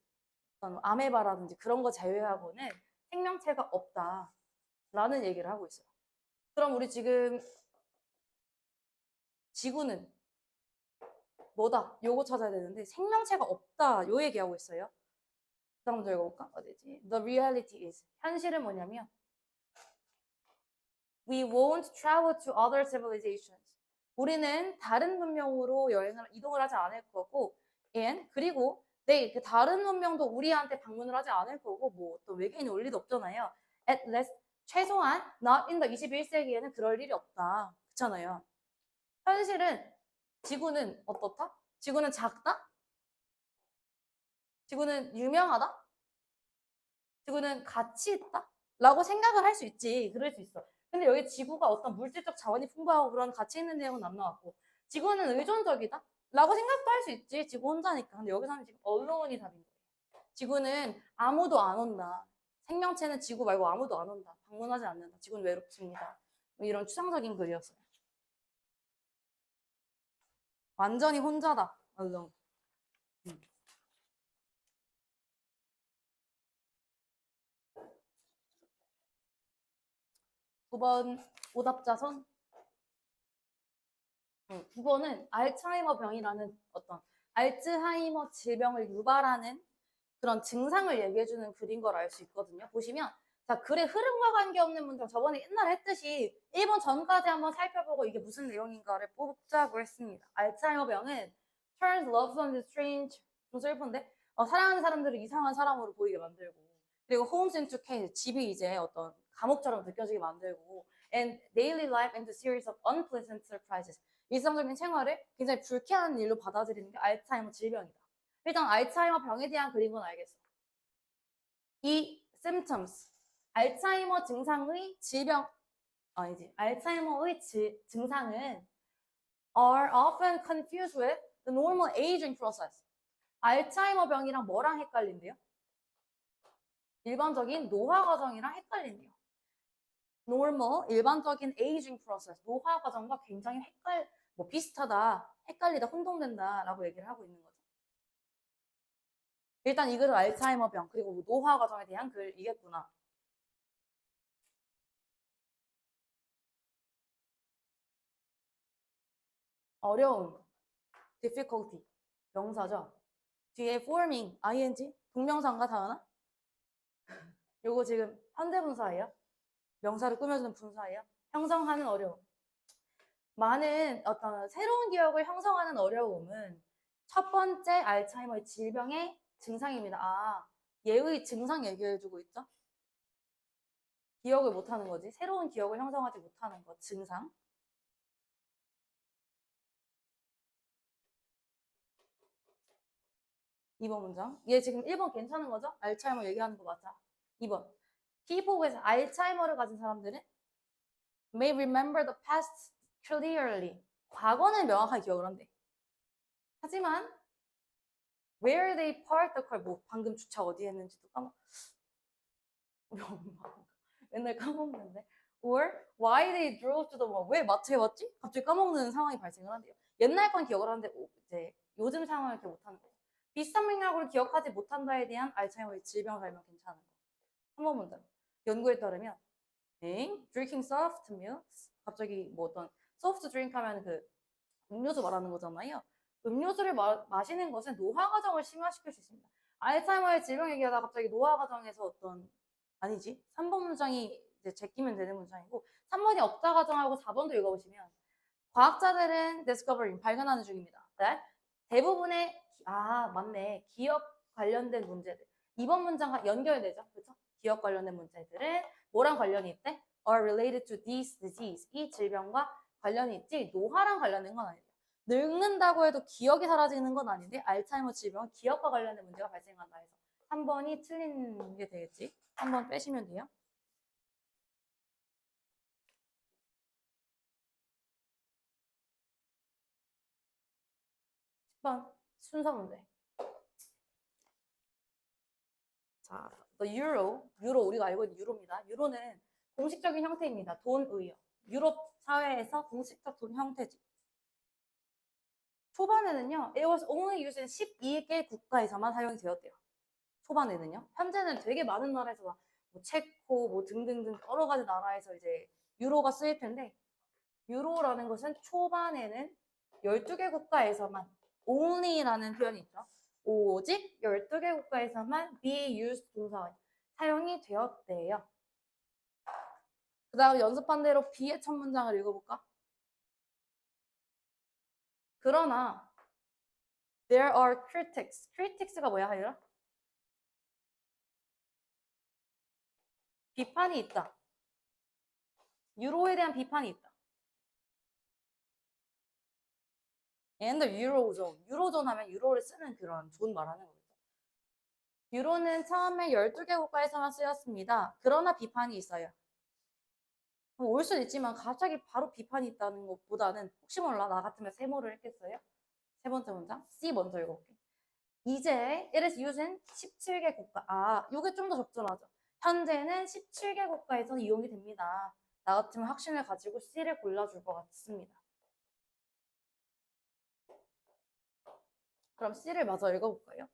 아메바라든지 그런 거 제외하고는 생명체가 없다라는 얘기를 하고 있어요. 그럼 우리 지금 지구는 뭐다? 요거 찾아야 되는데 생명체가 없다 요 얘기하고 있어요. 다음 문 읽어볼까? 어디지? The reality is, 현실은 뭐냐면 we won't travel to other civilizations. 우리는 다른 문명으로 이동을 하지 않을 거고, and 그리고 그 다른 문명도 우리한테 방문을 하지 않을 거고, 뭐 또 외계인이 올 리도 없잖아요. At least 최소한 not in the 21세기에는 그럴 일이 없다. 그렇잖아요. 현실은 지구는 어떻다? 지구는 작다? 지구는 유명하다? 지구는 가치 있다? 라고 생각을 할 수 있지. 그럴 수 있어. 근데 여기 지구가 어떤 물질적 자원이 풍부하고 그런 가치 있는 내용은 안 나왔고, 지구는 의존적이다? 라고 생각도 할 수 있지. 지구 혼자니까. 근데 여기서는 지금 언론이 답인 거예요. 지구는 아무도 안 온다. 생명체는 지구 말고 아무도 안 온다. 방문하지 않는다. 지구는 외롭습니다. 뭐 이런 추상적인 글이었어요. 완전히 혼자다. 언론. 두 번 오답자선. 9번은 알츠하이머 병이라는 어떤 알츠하이머 질병을 유발하는 그런 증상을 얘기해주는 글인 걸 알 수 있거든요. 보시면 자, 글의 흐름과 관계없는 문장, 저번에 옛날에 했듯이 1번 전까지 한번 살펴보고 이게 무슨 내용인가를 뽑자고 했습니다. 알츠하이머 병은 turns loved ones strange, 좀 슬픈데 사랑하는 사람들을 이상한 사람으로 보이게 만들고, 그리고 homes into chaos, 집이 이제 어떤 감옥처럼 느껴지게 만들고, and daily life into series of unpleasant surprises, 일상적인 생활을 굉장히 불쾌한 일로 받아들이는 게 알츠하이머 질병이다. 일단 알츠하이머 병에 대한 글인 건 알겠어. 이 symptoms, 알츠하이머 증상의 알츠하이머의 증상은 are often confused with the normal aging process. 알츠하이머 병이랑 뭐랑 헷갈린대요? 일반적인 노화 과정이랑 헷갈린대요. normal, 일반적인 aging process, 노화 과정과 굉장히 비슷하다, 헷갈리다, 혼동된다 라고 얘기를 하고 있는 거죠. 일단 이 글은 알츠하이머 병, 그리고 노화 과정에 대한 글이겠구나. 어려움, difficulty, 명사죠. 뒤에 forming, ing, 동명사인가 다하나? 요거 지금 현대분사예요. 명사를 꾸며주는 분사예요. 형성하는 어려움. 많은 어떤 새로운 기억을 형성하는 어려움은 첫 번째 알츠하이머의 질병의 증상입니다. 아, 얘의 증상 얘기해주고 있죠? 기억을 못하는 거지. 새로운 기억을 형성하지 못하는 것, 증상. 2번 문장. 얘 지금 1번 괜찮은 거죠? 알츠하이머 얘기하는 거 맞아. 2번. People with 알츠하이머를 가진 사람들은 may remember the past clearly. 과거는 명확하게 기억을 한대. 하지만 where they parked the car, 뭐 방금 주차 어디 했는지도 우리 엄마 맨날 까먹는데. Or why they drove to the mall. 왜 마트에 왔지? 갑자기 까먹는 상황이 발생을 한대요. 옛날 건 기억을 하는데 이제 요즘 상황을 기억 못하는 거죠. 비슷한 맥락으로 기억하지 못한다에 대한 알츠하이머의 질병을 알면 괜찮은 거. 3번 문장. 연구에 따르면 drinking soft milks, 갑자기 뭐 어떤 soft drink 하면 그 음료수 말하는 거잖아요. 음료수를 마시는 것은 노화 과정을 심화시킬 수 있습니다. 알츠하이머의 질병 얘기하다 갑자기 노화 과정에서 어떤 아니지. 3번 문장이 이제 제끼면 되는 문장이고 3번이 억자 과정하고 4번도 읽어보시면 과학자들은 discovering, 발견하는 중입니다. 네? 대부분의 맞네. 기억 관련된 문제들. 2번 문장과 연결되죠. 그렇죠? 기억 관련된 문제들은 뭐랑 관련이 있대? are related to this disease. 이 질병과 관련이 있지 노화랑 관련된 건 아니에요. 늙는다고 해도 기억이 사라지는 건 아닌데 알츠하이머 질병은 기억과 관련된 문제가 발생한다 해서 3번이 틀린 게 되겠지. 3번 빼시면 돼요. 10번 순서 문제. 자, the euro 우리가 알고 있는 유로입니다. 유로는 공식적인 형태입니다. 돈의요. 유럽 사회에서 공식적 돈 형태지. 초반에는요, it was only used in 12개 국가에서만 사용이 되었대요. 초반에는요. 현재는 되게 많은 나라에서 뭐 체코, 뭐 등등등 여러 가지 나라에서 이제 유로가 쓰일 텐데, 유로라는 것은 초반에는 12개 국가에서만 only라는 표현이 있죠. 오직 12개 국가에서만 be used 동사 사용이 되었대요. 그 다음 연습한 대로 B의 첫 문장을 읽어볼까? 그러나 there are critics. critics가 뭐야, 하율아? 비판이 있다. 유로에 대한 비판이 있다. and the eurozone. 유로존 하면 유로를 쓰는 그런 존 말하는 거죠. 유로는 처음에 12개 국가에서만 쓰였습니다. 그러나 비판이 있어요. 올 수는 있지만 갑자기 바로 비판이 있다는 것보다는 혹시 몰라 나 같으면 세모를 했겠어요? 세 번째 문장 C 먼저 읽어볼게. 이제 it is used in 17개 국가. 이게 좀 더 적절하죠. 현재는 17개 국가에서 이용이 됩니다. 나 같으면 확신을 가지고 C를 골라줄 것 같습니다. 그럼 C를 마저 읽어볼까요?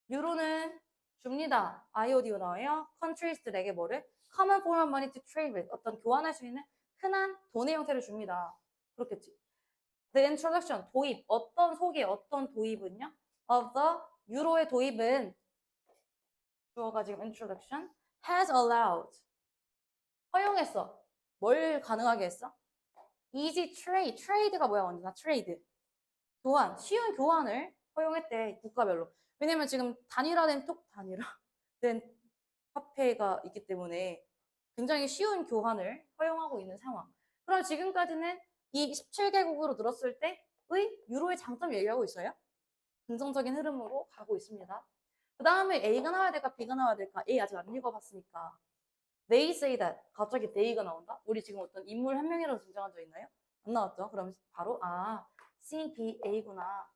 유로는 줍니다. IODO 나와요. countries들에게 뭐를? common form of money to trade with. 어떤 교환할 수 있는 흔한 돈의 형태를 줍니다. 그렇겠지. The introduction, 도입. 어떤 소개, 어떤 도입은요? of the 유로의 도입은 주어가 지금 introduction has allowed. 허용했어. 뭘 가능하게 했어? easy trade. trade가 뭐야, 언제나 trade. 교환, 쉬운 교환을 허용했대, 국가별로. 왜냐면 지금 단일화된 화폐가 있기 때문에 굉장히 쉬운 교환을 허용하고 있는 상황. 그럼 지금까지는 이 17개국으로 들었을 때의 유로의 장점 얘기하고 있어요. 긍정적인 흐름으로 가고 있습니다. 그 다음에 A가 나와야 될까 B가 나와야 될까? A 아직 안 읽어봤으니까. They say that. 갑자기 they가 나온다? 우리 지금 어떤 인물 한 명이라도 등장한 적 있나요? 안 나왔죠? 그럼 바로 C, B, A구나.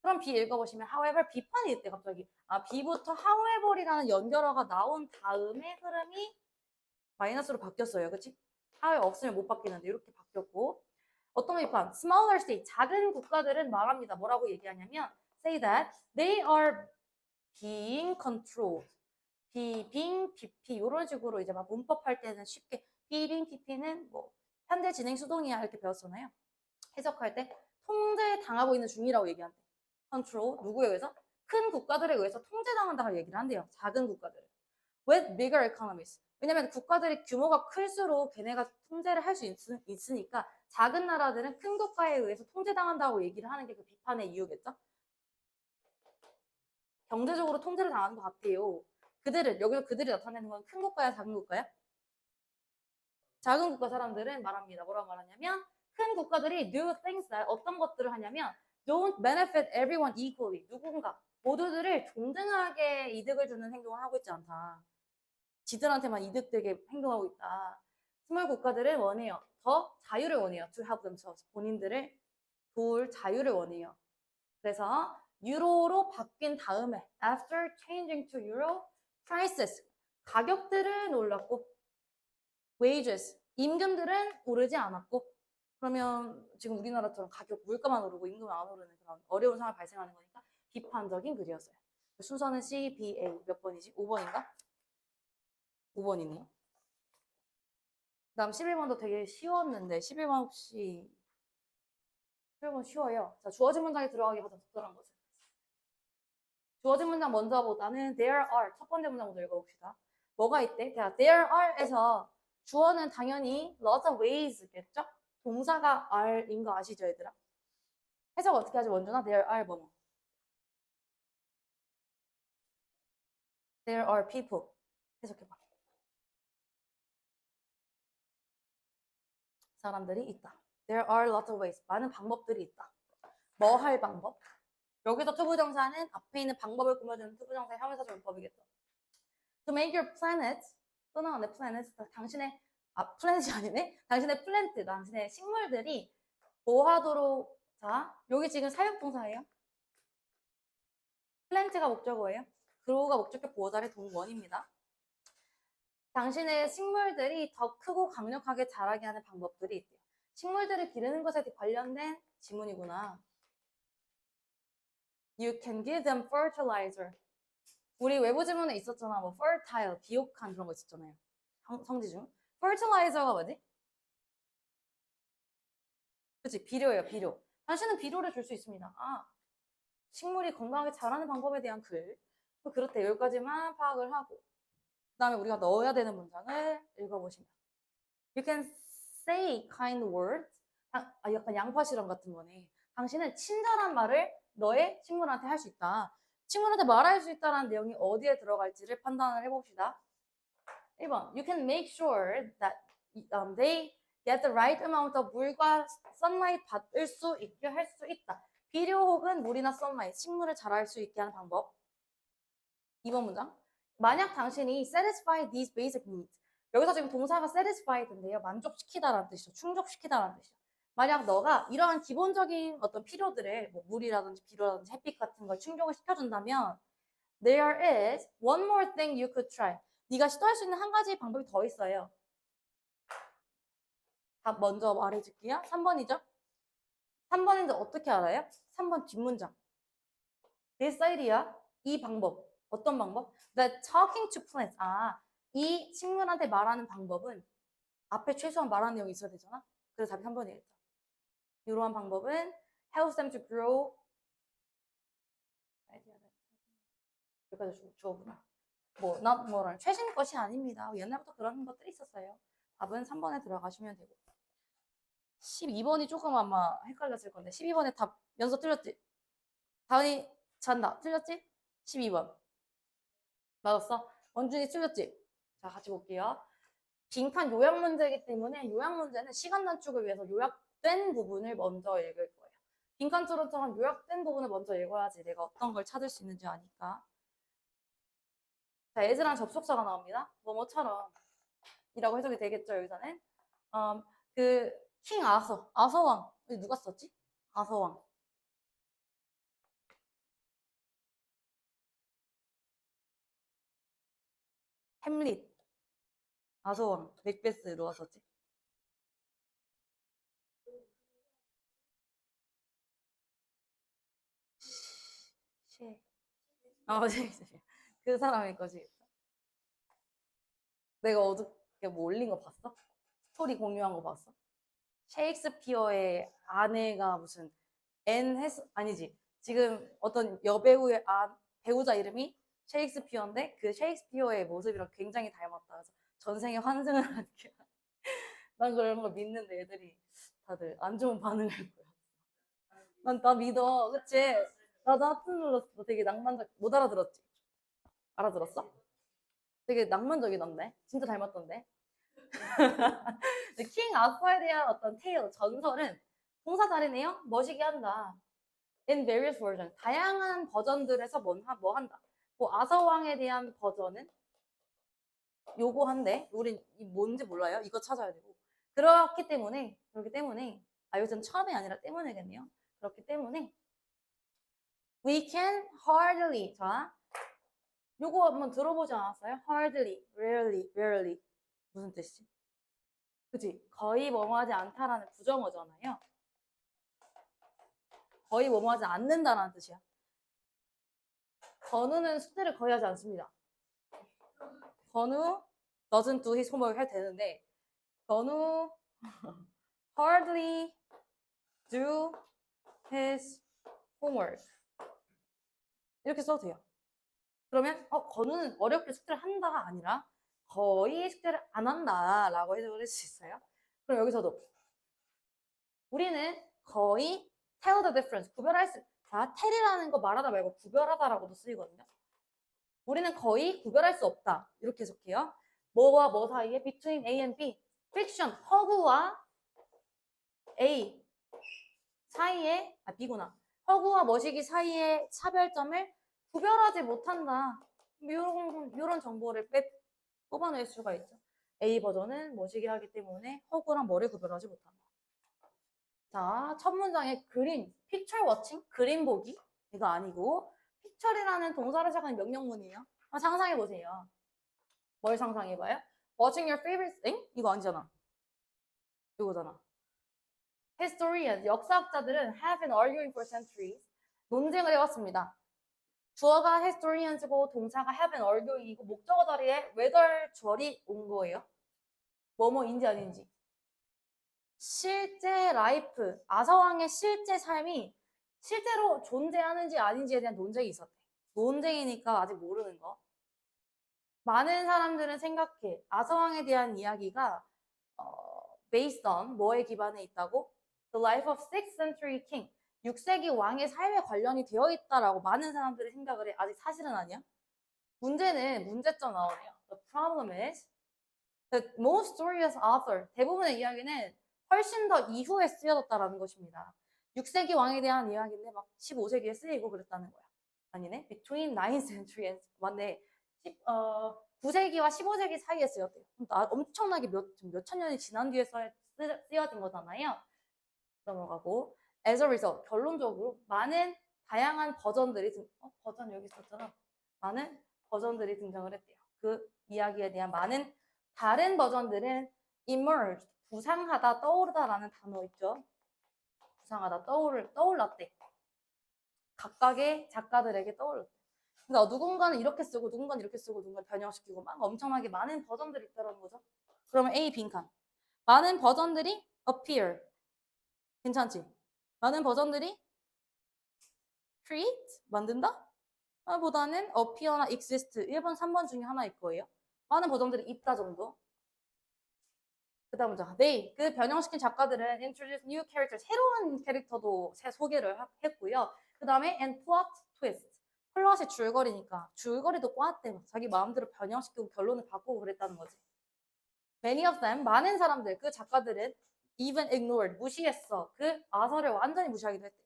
그럼 B 읽어보시면 however 비판이 있대 갑자기. B부터 however이라는 연결어가 나온 다음에 흐름이 마이너스로 바뀌었어요. 그치? however 없으면 못 바뀌는데 이렇게 바뀌었고 어떤 비판? smaller state, 작은 국가들은 말합니다. 뭐라고 얘기하냐면 say that they are being controlled. being, pp 이런 식으로 이제 막 문법 할 때는 쉽게 being, pp는 뭐 현재 진행 수동이야 이렇게 배웠잖아요. 해석할 때 통제당하고 있는 중이라고 얘기한대. 컨트롤 누구에 의해서? 큰 국가들에 의해서 통제당한다고 얘기를 한대요. 작은 국가들을. With bigger economies. 왜냐면 국가들이 규모가 클수록 걔네가 통제를 할 수 있으니까 작은 나라들은 큰 국가에 의해서 통제당한다고 얘기를 하는 게 그 비판의 이유겠죠. 경제적으로 통제를 당하는 것 같아요. 여기서 그들이 나타내는 건 큰 국가야, 작은 국가야? 작은 국가 사람들은 말합니다. 뭐라고 말하냐면 큰 국가들이 do things that 어떤 것들을 하냐면 don't benefit everyone equally. 누군가 모두들을 동등하게 이득을 주는 행동을 하고 있지 않다. 지들한테만 이득되게 행동하고 있다. 스몰 국가들은 원해요. 더 자유를 원해요. To help themselves. 본인들을 도울 자유를 원해요. 그래서 유로로 바뀐 다음에 after changing to euro, prices 가격들은 올랐고 wages 임금들은 오르지 않았고 그러면 지금 우리나라처럼 가격 물가만 오르고 임금은 안 오르는 그런 어려운 상황이 발생하는 거니까 비판적인 글이었어요. 순서는 C, B, A 몇 번이지? 5번인가? 5번이네요. 그다음 11번도 되게 쉬웠는데 11번 혹시 11번 쉬워요. 자, 주어진 문장에 들어가기 가장 적절한 것은 주어진 문장 먼저 보다는 there are 첫 번째 문장부터 읽어봅시다. 뭐가 있대? 자, there are에서 주어는 당연히 lots of ways겠죠? 동사가 are인 거 아시죠, 얘들아? 해석 어떻게 하지, 원준아? there are 뭐뭐? there are people. 해석해봐. 사람들이 있다. There are lots of ways. 많은 방법들이 있다. 뭐 할 방법? 여기서 투부정사는 앞에 있는 방법을 꾸며주는 투부정사의 형용사적 문법이겠죠. To make your planet, 또 나오네, planet. 당신의, 플래닛이 아니네? 당신의 플랜트, 당신의 식물들이 뭐하도록, 자, 여기 지금 사역동사예요. 플랜트가 목적어예요. grow가 목적격 보호자의 동원입니다. 당신의 식물들이 더 크고 강력하게 자라게 하는 방법들이 있대요. 식물들을 기르는 것에 관련된 지문이구나. You can give them fertilizer. 우리 외부 지문에 있었잖아. 뭐 fertile, 비옥한 그런 거 있었잖아요. 성지 중. fertilizer가 뭐지? 그치, 비료예요, 비료. 당신은 비료를 줄 수 있습니다. 아, 식물이 건강하게 자라는 방법에 대한 글. 그렇대. 여기까지만 파악을 하고. 그 다음에 우리가 넣어야 되는 문장을 읽어보시면. You can say kind words. 약간 양파 실험 같은 거네. 당신은 친절한 말을 너의 식물한테 할 수 있다. 친구한테 말할 수 있다는 내용이 어디에 들어갈지를 판단을 해봅시다. 1번. You can make sure that they get the right amount of 물과 sunlight 받을 수 있게 할 수 있다. 비료 혹은 물이나 sunlight, 식물을 자랄 수 있게 하는 방법. 2번 문장. 만약 당신이 satisfy these basic needs. 여기서 지금 동사가 satisfy인데요. 만족시키다라는 뜻이죠. 충족시키다라는 뜻이죠. 만약 너가 이러한 기본적인 어떤 필요들을 뭐 물이라든지 비료라든지 햇빛 같은 걸 충족을 시켜준다면 there is one more thing you could try. 네가 시도할 수 있는 한 가지 방법이 더 있어요. 답 먼저 말해줄게요. 3번이죠? 3번인데 어떻게 알아요? 3번 뒷문장. This idea, 이 방법. 어떤 방법? The talking to plants. 이 식물한테 말하는 방법은 앞에 최소한 말하는 내용이 있어야 되잖아? 그래서 답이 3번이겠죠. 이러한 방법은 helps them to grow. 여기까지 주어구나. 뭐, not more. 최신 것이 아닙니다. 옛날부터 그런 것들이 있었어요. 답은 3번에 들어가시면 되고. 12번이 조금 아마 헷갈렸을 건데 12번에 답 연서 틀렸지? 다은이 잔다. 틀렸지? 12번. 맞았어? 원준이 틀렸지? 자, 같이 볼게요. 빈칸 요약 문제이기 때문에 요약 문제는 시간 단축을 위해서 요약된 부분을 먼저 읽을 거예요. 빈칸 토론처럼 요약된 부분을 먼저 읽어야지 내가 어떤 걸 찾을 수 있는지 아니까. 자, 에즈랑 접속사가 나옵니다. 뭐뭐처럼 이라고 해석이 되겠죠, 여기서는. 킹 아서왕. 누가 썼지? 아서왕. 햄릿. 아서왕. 맥베스 누가 썼지? 쉐. 그 사람일 것이겠죠. 내가 어저께 뭐 올린 거 봤어? 스토리 공유한 거 봤어? 셰익스피어의 아내가 무슨 아니지. 지금 어떤 여배우의 배우자 이름이 셰익스피어인데 그 셰익스피어의 모습이랑 굉장히 닮았다. 그래서 전생에 환생을 하니까 난 그런 걸 믿는데 애들이 다들 안 좋은 반응을 보여. 나 믿어. 그치? 나도 하트 눌렀어. 되게 낭만적. 못 알아들었지? 알아들었어? 되게 낭만적이던데? 진짜 닮았던데? 킹 아서에 대한 어떤 테일, 전설은 동사 자리네요. 멋이게 한다. In various versions. 다양한 버전들에서 뭐 한다. 뭐 아서 왕에 대한 버전은 요거 한데 우린 뭔지 몰라요. 이거 찾아야 되고. 그렇기 때문에 여기서는 처음이 아니라 때문에겠네요. 그렇기 때문에 we can hardly 자 요거 한번 들어보지 않았어요? hardly, rarely, rarely 무슨 뜻이지? 그치? 거의 뭐뭐하지 않다라는 부정어잖아요. 거의 뭐뭐하지 않는다라는 뜻이야. 건우는 숙제를 거의 하지 않습니다. 건우 doesn't do his homework 해도 되는데 건우 hardly do his homework 이렇게 써도 돼요. 그러면 건우는 어렵게 숙제를 한다가 아니라 거의 숙제를 안 한다라고 해석을 할 수 있어요. 그럼 여기서도 우리는 거의 tell the difference 구별할 수 자, tell이라는 거 말하다 말고 구별하다라고도 쓰이거든요. 우리는 거의 구별할 수 없다. 이렇게 해석해요. 뭐와 뭐 사이에 between A and B friction 허구와 A 사이에 B구나. 허구와 머시기 사이의 차별점을 구별하지 못한다. 이런 정보를 뽑아낼 수가 있죠. A 버전은 머시기 하기 때문에 허구랑 뭐를 구별하지 못한다. 자, 첫 문장에 그림, picture watching, 그림 보기 이거 아니고 picture이라는 동사를 시작하는 명령문이에요. 한번 상상해 보세요. 뭘 상상해봐요? Watching your favorite thing? 이거 아니잖아. 이거잖아. Historians, 역사학자들은 have been arguing for centuries. 논쟁을 해왔습니다. 주어가 historians고 동사가 have been arguing이고 목적어 자리에 whether 주어리 온 거예요. 뭐뭐인지 아닌지. 실제 라이프, 아서왕의 실제 삶이 실제로 존재하는지 아닌지에 대한 논쟁이 있었대. 논쟁이니까 아직 모르는 거. 많은 사람들은 생각해. 아서왕에 대한 이야기가 based on 뭐에 기반해 있다고? The life of 6th century king. 6세기 왕의 삶에 관련이 되어 있다라고 많은 사람들이 생각을 해. 아직 사실은 아니야. 문제점 나오네요. The problem is the most serious author. 대부분의 이야기는 훨씬 더 이후에 쓰여졌다라는 것입니다. 6세기 왕에 대한 이야기인데 막 15세기에 쓰이고 그랬다는 거야. 아니네. Between 9th century and 맞네. 9세기와 15세기 사이에 쓰였대요. 엄청나게 몇천 년이 지난 뒤에 쓰여진 거잖아요. 넘어가고 as a result 결론적으로 많은 다양한 버전들이 버전 여기 있었잖아. 많은 버전들이 등장을 했대요. 그 이야기에 대한 많은 다른 버전들은 emerged 부상하다 떠오르다라는 단어 있죠. 부상하다 떠올랐대. 각각의 작가들에게 떠올랐대. 그러니까 누군가는 이렇게 쓰고 누군가는 이렇게 쓰고 누군가는 변형시키고 막 엄청나게 많은 버전들이 있다는 거죠. 그러면 A 빈칸. 많은 버전들이 appear. 괜찮지? 많은 버전들이 create 만든다? 보다는 appear나 exist 1번, 3번 중에 하나일 거예요. 많은 버전들이 있다 정도. 그 다음 문장. 그 변형시킨 작가들은 introduce new character 새로운 캐릭터도 소개를 했고요. 그 다음에 and plot twist. 플롯이 줄거리니까 줄거리도 꽈대 자기 마음대로 변형시키고 결론을 바꾸고 그랬다는 거지. Many of them 많은 사람들 그 작가들은 even ignored 무시했어. 그 아서를 완전히 무시하기도 했대.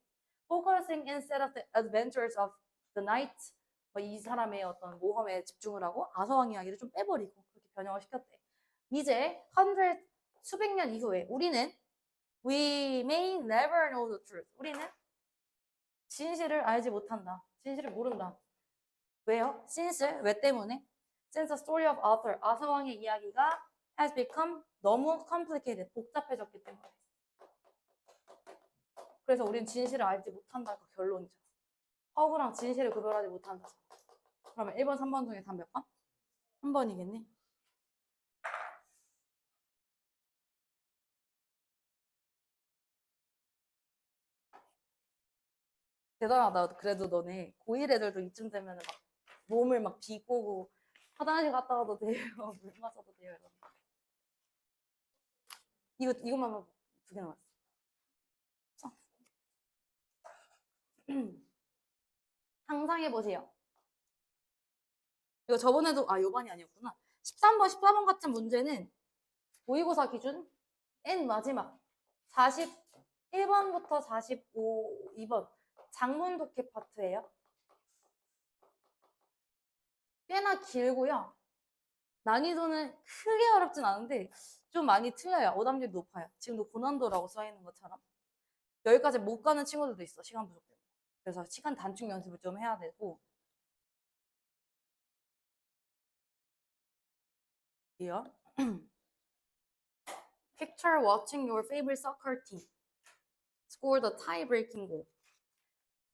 Focusing instead of the adventures of the knight 이 사람의 어떤 모험에 집중을 하고 아서왕 이야기를 좀 빼버리고 그렇게 변형을 시켰대. 이제 수백 년 이후에 우리는 we may never know the truth. 우리는 진실을 알지 못한다. 진실을 모른다. 왜요? Since 왜 때문에? Since the story of Arthur 아서왕의 이야기가 has become 너무 complicated 복잡해졌기 때문에. 그래서 우리는 진실을 알지 못한다가 결론이죠. 허구랑 진실을 구별하지 못한다. 그러면 1번, 3번 중에 답 몇 번? 3번이겠네. 대단하다. 그래도 너네 고1 애들도 이쯤 되면 막 몸을 막 비꼬고 화장실 갔다 와도 돼요. 물 마셔도 돼요. 이러면. 이것만 두 개 남았어. 상상해 보세요. 이거 저번에도 요번이 아니었구나. 13번, 14번 같은 문제는 모의고사 기준 N 마지막 41번부터 42번 장문 독해 파트예요. 꽤나 길고요. 난이도는 크게 어렵진 않은데 좀 많이 틀려요. 오답률이 높아요. 지금도 고난도라고 써있는 것처럼. 여기까지 못 가는 친구들도 있어. 시간 부족 때문에. 그래서 시간 단축 연습을 좀 해야 되고. 이요. Picture watching your favorite soccer team score the tie-breaking goal.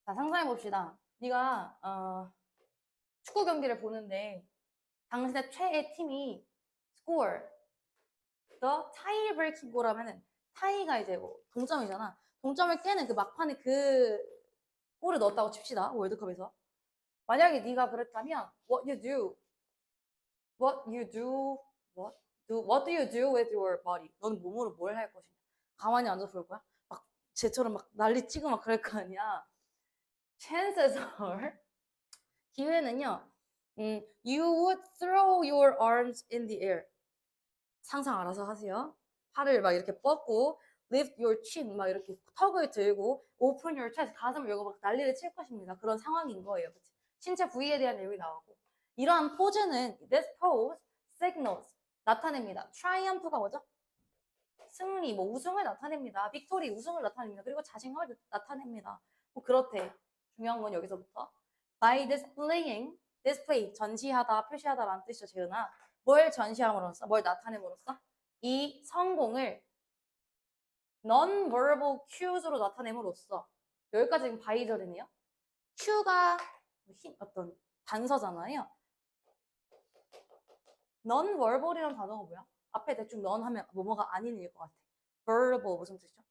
자, 상상해 봅시다. 네가 축구 경기를 보는데 당신의 최애 팀이 score the tie-breaking goal하면은 타이가 이제 뭐 동점이잖아. 동점을 깨는 그 막판에 그 골을 넣었다고 칩시다. 월드컵에서. 만약에 네가 그랬다면 what you do, what you do, what do you do with your body? 너는 몸으로 뭘 할 것이냐? 가만히 앉아서 볼 거야? 막 쟤처럼 막 난리 치고 막 그럴 거 아니야. chances are 기회는요. You would throw your arms in the air. 상상 알아서 하세요. 팔을 막 이렇게 뻗고 lift your chin 막 이렇게 턱을 들고 open your chest 가슴을 열고 막 난리를 칠 것입니다. 그런 상황인 거예요. 그치? 신체 부위에 대한 내용이 나오고 이러한 포즈는 this pose signals 나타냅니다. triumph가 뭐죠? 승리, 뭐 우승을 나타냅니다. 빅토리 우승을 나타냅니다. 그리고 자신감을 나타냅니다. 뭐 그렇대. 중요한 건 여기서부터 by displaying display 전시하다, 표시하다라는 뜻이죠. 재은아. 뭘 전시함으로써, 뭘 나타냄으로써 이 성공을 non-verbal cues로 나타냄으로써 여기까지 지금 바이절이네요. cue가 어떤 단서잖아요. non-verbal이라는 단어가 뭐야? 앞에 대충 non 하면 뭐뭐가 아닌일 것 같아. verbal 무슨 뜻이죠?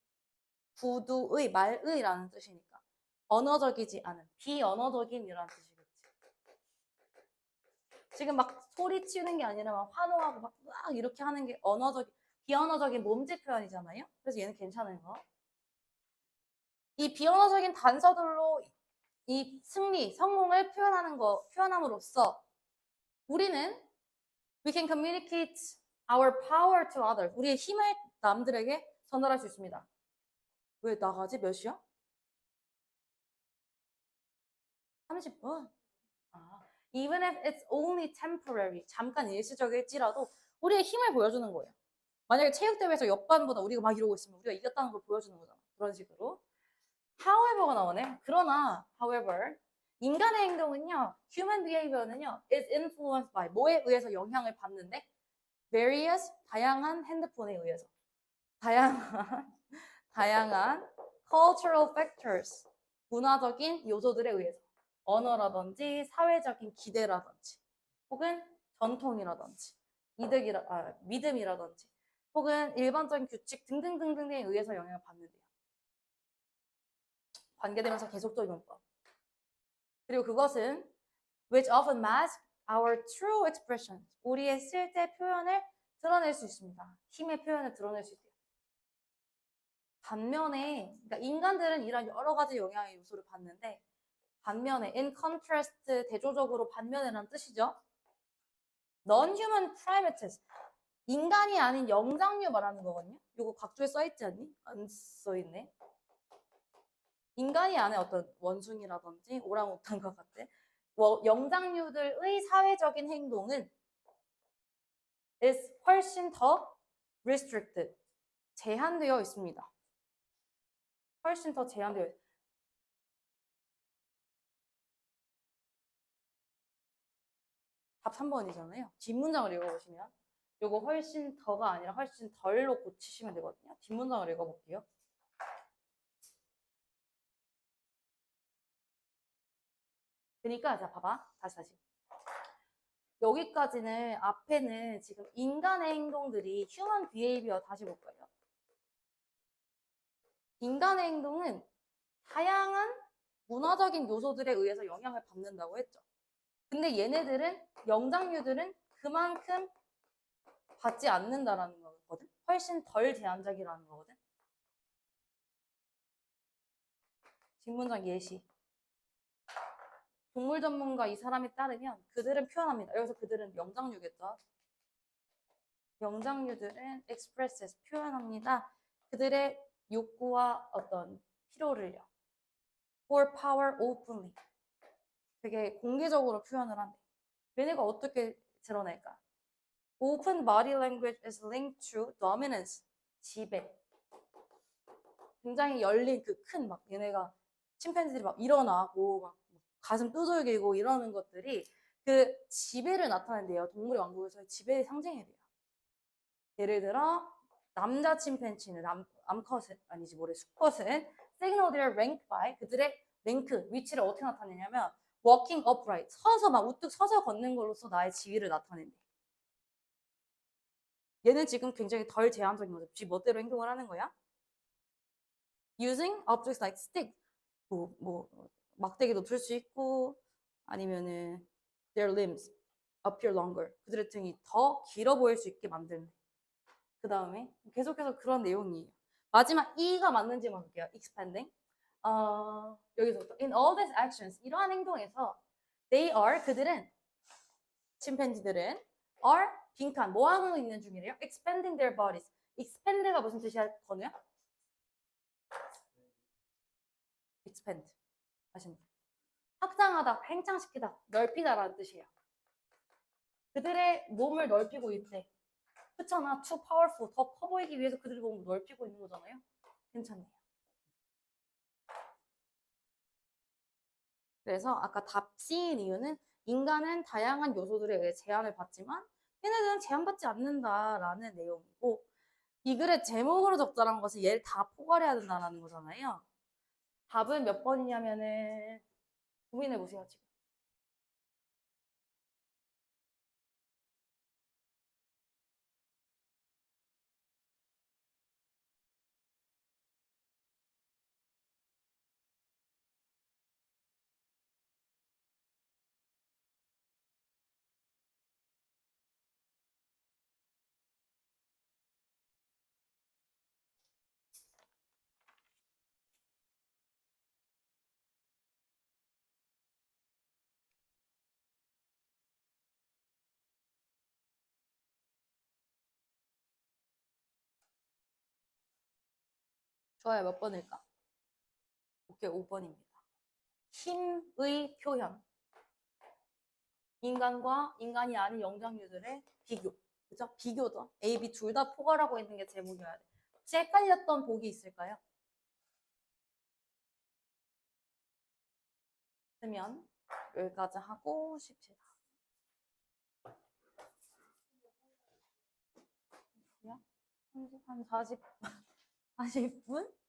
구두의, 말의라는 뜻이니까 언어적이지 않은, 비언어적인이라는 뜻이겠지. 지금 막 소리치는 게 아니라 막 환호하고 막 이렇게 하는 게 비언어적인 몸짓 표현이잖아요. 그래서 얘는 괜찮은 거. 이 비언어적인 단서들로 이 승리, 성공을 표현함으로써 우리는 we can communicate our power to others. 우리의 힘을 남들에게 전달할 수 있습니다. 왜 나가지? 몇 시야? 30분? Even if it's only temporary, 잠깐 일시적일지라도 우리의 힘을 보여주는 거예요. 만약에 체육대회에서 옆반보다 우리가 막 이러고 있으면 우리가 이겼다는 걸 보여주는 거잖아. 그런 식으로. However가 나오네. 그러나, however, 인간의 행동은요, human behavior는요, is influenced by 뭐에 의해서 영향을 받는데 various 다양한 핸드폰에 의해서 다양한 cultural factors 문화적인 요소들에 의해서 언어라든지 사회적인 기대라든지 혹은 전통이라든지 믿음이라든지 혹은 일반적인 규칙 등등등등에 의해서 영향을 받는데요. 관계되면서 계속적인 용법. 그리고 그것은 which often mask our true expression. 우리의 실제 표현을 드러낼 수 있습니다. 힘의 표현을 드러낼 수 있대요. 반면에 그러니까 인간들은 이런 여러 가지 영향의 요소를 받는데 반면에 in contrast 대조적으로 반면에라는 뜻이죠. non-human primates 인간이 아닌 영장류 말하는 거거든요. 이거 각주에 써있지 않니? 안 써있네. 인간이 아닌 어떤 원숭이라든지 오랑우탄과 같은 영장류들의 사회적인 행동은 is 훨씬 더 restricted 제한되어 있습니다. 훨씬 더 제한되어 있습니다. 답 3번이잖아요. 뒷문장을 읽어보시면 요거 훨씬 더가 아니라 훨씬 덜로 고치시면 되거든요. 뒷문장을 읽어볼게요. 그러니까 자 봐봐. 다시. 여기까지는 앞에는 지금 인간의 행동들이 human behavior 다시 볼까요? 인간의 행동은 다양한 문화적인 요소들에 의해서 영향을 받는다고 했죠. 근데 얘네들은 영장류들은 그만큼 받지 않는다라는 거거든. 훨씬 덜 제한적이라는 거거든. 뒷문장 예시. 동물 전문가 이 사람에 따르면 그들은 표현합니다. 여기서 그들은 영장류겠죠. 영장류들은 expresses 표현합니다. 그들의 욕구와 어떤 필요를요. for power openly. 되게 공개적으로 표현을 한대. 얘네가 어떻게 드러낼까? Open body language is linked to dominance. 지배. 굉장히 열린 그 큰 막 얘네가 침팬지들이 막 일어나고 막 가슴 두들기고 이러는 것들이 그 지배를 나타낸대요. 동물의 왕국에서의 지배의 상징이 돼요. 예를 들어 남자 침팬지는 암컷은 아니지 뭐래 수컷은 signal their rank by 그들의 랭크 위치를 어떻게 나타내냐면 walking upright 서서 막 우뚝 서서 걷는 걸로써 나의 지위를 나타낸대. 얘는 지금 굉장히 덜 제한적인 거죠. 지 멋대로 행동을 하는 거야. Using objects like stick 뭐 막대기도 들 수 있고 아니면은 their limbs appear longer 그들의 등이 더 길어 보일 수 있게 만드는. 그 다음에 계속해서 그런 내용이에요. 마지막 E가 맞는지만 볼게요. expanding. 여기서부터 in all these actions 이러한 행동에서 they are 그들은 침팬지들은 are 빈칸 뭐 하고 있는 중이래요? expanding their bodies. expand가 무슨 뜻이야, 건우야? expand. 다시 확장하다, 팽창시키다, 넓히다라는 뜻이에요. 그들의 몸을 넓히고 있대. 그렇잖아. too powerful. 더 커 보이기 위해서 그들의 몸을 넓히고 있는 거잖아요. 괜찮네요. 그래서 아까 답 C인 이유는 인간은 다양한 요소들에 의해 제한을 받지만 얘네들은 제한받지 않는다라는 내용이고 이 글의 제목으로 적절한 것은 얘를 다 포괄해야 된다는 거잖아요. 답은 몇 번이냐면은 고민해 보세요 지금. 좋아요. 몇 번일까? 오케이, 5번입니다. 힘의 표현. 인간과 인간이 아닌 영장류들의 비교. 그죠? 비교죠. A, B 둘 다 포괄하고 있는 게 제목이어야 돼. 혹시 헷갈렸던 복이 있을까요? 그러면 여기까지 하고 쉽시다. 한 40분?